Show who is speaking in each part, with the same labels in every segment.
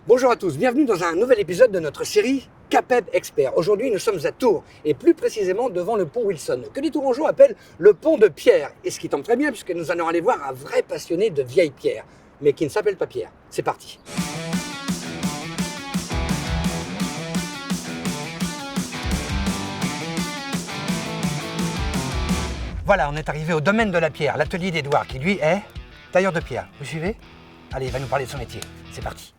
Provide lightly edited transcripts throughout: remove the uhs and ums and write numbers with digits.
Speaker 1: Bonjour à tous, bienvenue dans un nouvel épisode de notre série Capeb Expert. Aujourd'hui, nous sommes à Tours, et plus précisément devant le pont Wilson, que les Tourangeaux appellent le pont de Pierre. Et ce qui tombe très bien, puisque nous allons aller voir un vrai passionné de vieilles pierres, mais qui ne s'appelle pas Pierre. C'est parti. Voilà, on est arrivé au domaine de la pierre, l'atelier d'Edouard, qui lui est tailleur de pierre. Vous suivez? Allez, il va nous parler de son métier. C'est parti.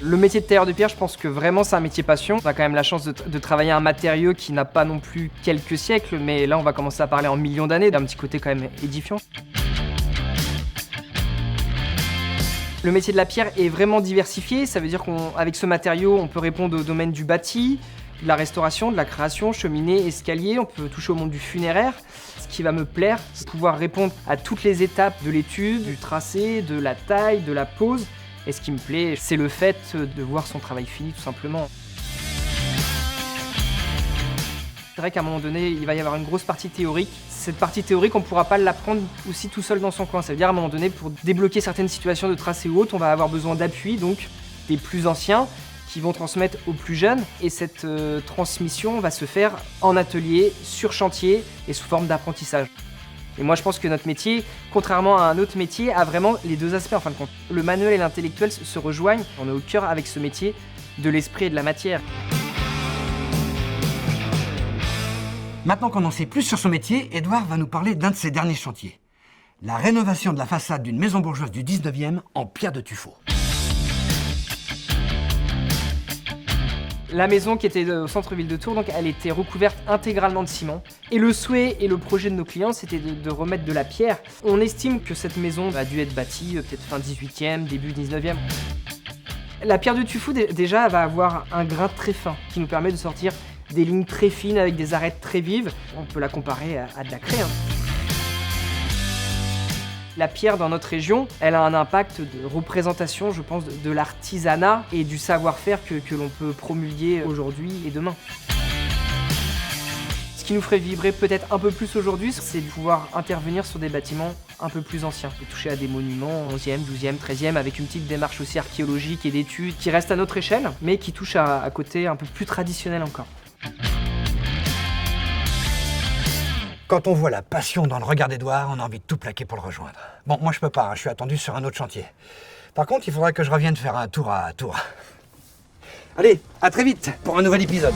Speaker 2: Le métier de tailleur de pierre, je pense que vraiment c'est un métier passion. On a quand même la chance de travailler un matériau qui n'a pas non plus quelques siècles, mais là on va commencer à parler en millions d'années, d'un petit côté quand même édifiant. Le métier de la pierre est vraiment diversifié, ça veut dire qu'avec ce matériau, on peut répondre au domaine du bâti, de la restauration, de la création, cheminée, escalier, on peut toucher au monde du funéraire. Ce qui va me plaire, c'est pouvoir répondre à toutes les étapes de l'étude, du tracé, de la taille, de la pose. Et ce qui me plaît, c'est le fait de voir son travail fini, tout simplement. C'est vrai qu'à un moment donné, il va y avoir une grosse partie théorique. Cette partie théorique, on ne pourra pas l'apprendre aussi tout seul dans son coin. Ça veut dire, à un moment donné, pour débloquer certaines situations de tracé ou autres, on va avoir besoin d'appui, donc des plus anciens, qui vont transmettre aux plus jeunes. Et cette transmission va se faire en atelier, sur chantier et sous forme d'apprentissage. Et moi je pense que notre métier, contrairement à un autre métier, a vraiment les deux aspects en fin de compte. Le manuel et l'intellectuel se rejoignent, on est au cœur avec ce métier de l'esprit et de la matière.
Speaker 1: Maintenant qu'on en sait plus sur son métier, Edouard va nous parler d'un de ses derniers chantiers. La rénovation de la façade d'une maison bourgeoise du 19e en pierre de tuffeau.
Speaker 2: La maison qui était au centre-ville de Tours, donc elle était recouverte intégralement de ciment. Et le souhait et le projet de nos clients, c'était de remettre de la pierre. On estime que cette maison a dû être bâtie peut-être fin 18e, début 19e. La pierre de tuffeau, déjà, elle va avoir un grain très fin qui nous permet de sortir des lignes très fines avec des arêtes très vives. On peut la comparer à de la craie. La pierre dans notre région, elle a un impact de représentation, je pense, de l'artisanat et du savoir-faire que l'on peut promulguer aujourd'hui et demain. Ce qui nous ferait vibrer peut-être un peu plus aujourd'hui, c'est de pouvoir intervenir sur des bâtiments un peu plus anciens, de toucher à des monuments 11e, 12e, 13e, avec une petite démarche aussi archéologique et d'études qui reste à notre échelle, mais qui touche à côté un peu plus traditionnel encore.
Speaker 1: Quand on voit la passion dans le regard d'Edouard, on a envie de tout plaquer pour le rejoindre. Bon, moi je peux pas, je suis attendu sur un autre chantier. Par contre, il faudra que je revienne faire un tour à Tours. Allez, à très vite pour un nouvel épisode.